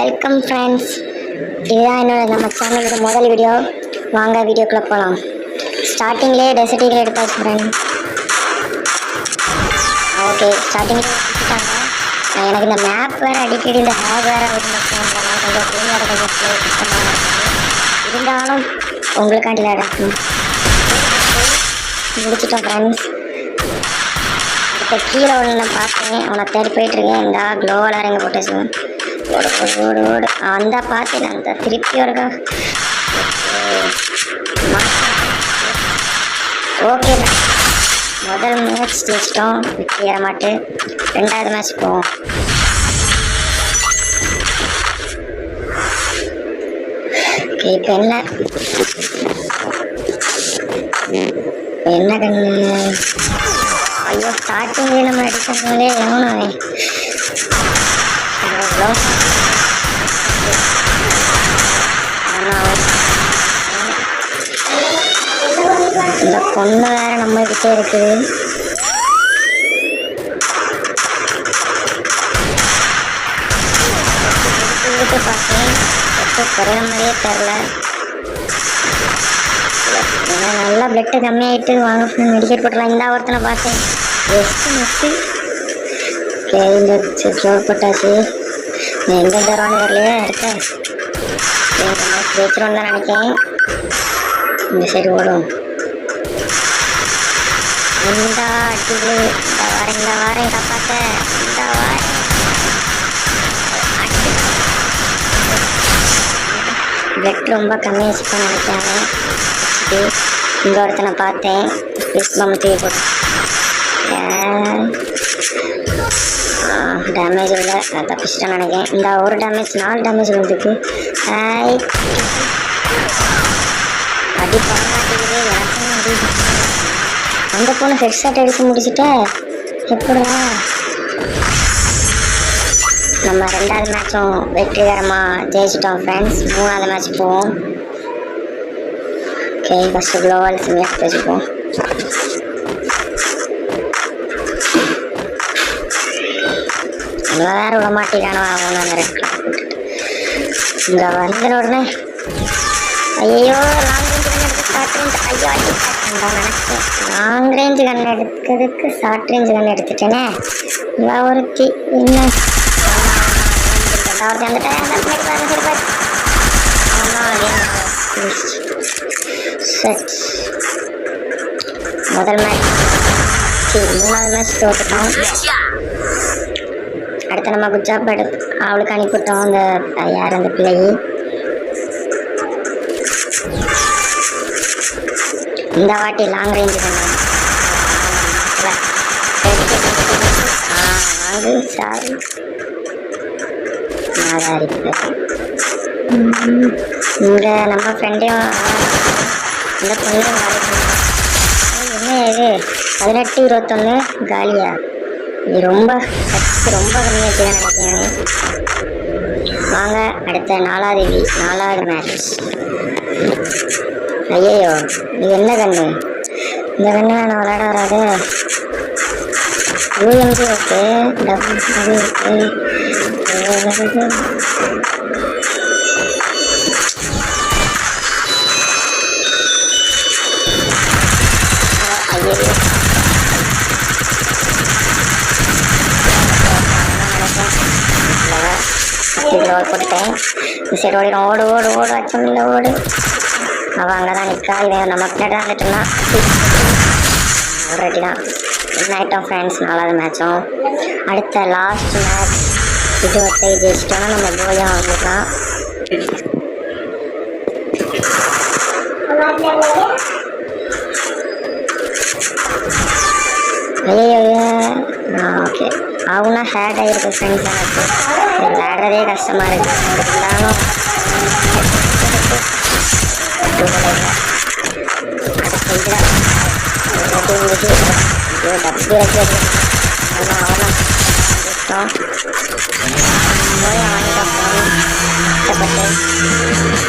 Welcome friends. இதுதான் என்னோட நம்ம சேனலோட முதல் வீடியோ. வாங்க வீடியோக்குள்ளே போகலாம். ஸ்டார்டிங்லேயே டெசர்ட்டில் எடுத்தாச்சு ஃப்ரெண்ட். ஓகே, ஸ்டார்டிங்லேயே எடுத்துட்டாங்க. எனக்கு இந்த மேப் வேறு அடிக்கடி இந்த ஹேக் வேறு கொஞ்சம் கஷ்டமாக இருந்தாலும் உங்களுக்காண்டி நடக்கும் முடிச்சிட்டோம் ஃப்ரெண்ட்ஸ். இப்போ கீழே ஒன்று பார்த்தேன், அவனை தேடி போயிட்டுருக்கேன். இந்த க்ளோவல் இறங்க போட்டு ஓடு ஓடு ஓடு ஓடு அந்த பார்த்தேன். அந்த திருப்பி இருக்கா. ஓகே, முதல் மேட்ச் ஜெயிச்சிட்டோம், வெற்றி ஏற மாட்டு. ரெண்டாவது மேட்ச் போவோம். ஓகே, இப்போ என்ன கண்ணு. ஐயோ, ஸ்டார்டிங்லேயே நம்ம அடிக்கிறதுனாலே எவனே இந்த பொண்ணு வேற நம்ம கிட்டே இருக்குது. பார்த்தேன், குறைய மாதிரியே தெரில. நல்லா பிளட்டு கம்மியாகிட்டு வாங்க மெடிக்கேட் போட்டலாம். இந்த ஒருத்தனை பார்த்தேன், ஜஸ்ட்டு மிஸ்ஸு. ஓகே, இந்த ஜோர் போட்டாச்சு. எங்கே தருவான்னு வரலையே இருக்கேன். ஜெயிச்சிரும் தான் நினைக்கிறேன். இந்த சைடு ஓடும். இந்த அடிக்குது. இந்த வாரம் காப்பாற்ற. இந்த வாரம் பிளட் ரொம்ப கம்மியாச்சுப்பா நினைக்காங்க. இங்கே ஒருத்தனை பார்த்தேன், தூக்கி போட்டு டேமேஜ் இல்லை, நான் தப்பிச்சிட்டேன்னு நினைக்கிறேன். இந்த ஒரு டேமேஜ் 4 டேமேஜ் வந்துருக்கு. அடி பண்ண மாட்டேங்குது எனக்கும். அடி அந்த பொண்ணு ஹெட்ஷாட் அடித்து முடிச்சுட்டேன். எப்படிடா நம்ம ரெண்டாவது மேட்சும் வெற்றிகரமாக ஜெயிச்சிட்டோம் ஃப்ரெண்ட்ஸ். மூணாவது மேட்ச் போவோம். ஓகே, ஃபஸ்ட்டு க்ளோவல் சிமியாக வச்சுப்போம். வேறு விட மாட்டேங்கானோ அவனு அந்த ரெட் கலர் போட்டுட்டு. இங்கே வந்த உடனே ஐயோ லாங் ரேஞ்சு கண் எடுக்கிறதுக்கு ஷார்ட் ரேஞ்சு கண் எடுத்துட்டேனே. இவ ஒருத்தி என்ன முதல் மேட்ச் மூணாவது மேட்ச் தோற்றுட்டோம். அடுத்து நம்ம குஜாப் அவளுக்கு அனுப்பிவிட்டோம். அந்த யார் அந்த பிள்ளை இந்த வாட்டி லாங் ரேஞ்சு வாங்கு சாரி. இங்கே நம்ம ஃப்ரெண்டையும் இந்த பொண்ணையும் என்ன இது 18 21 காலியா. இது ரொம்ப கம்மியாச்சு தான் நினைக்கிறேன். வாங்க அடுத்த நாலாவது மேட்ச். ஐயோ, இது என்ன கண்ணு. இந்த கண்ணு நான் விளையாட வராது. யூஎம்ஜி ஓகே, டபுள் ஓகே. ஐயோ, போட்டுட்டேன். இந்த சைடு ஓடிடும். ஓடு ஓடு ஓடு அச்சம் இல்லை ஓடு. அவன் அங்கே தான் நிற்கா. இவன் நம்ம பின்னாடி தான் வந்துட்டுனா ஆல்ரெடி தான் என்ன ஆகிட்டோம் ஃப்ரெண்ட்ஸ். நாலாவது மேட்சும் அடுத்த லாஸ்ட் மேட்ச் இது ஒருத்தை ஜெயிச்சிட்டோன்னா நம்ம போயா வந்துடலாம். ஐயோ ஓகே, அவனா ஹேட் ஆகிருக்கு ஃப்ரெண்ட்ஸ். எனக்கு விளையாடுறதே கஷ்டமாக இருக்குது. இருந்தாலும் அவனா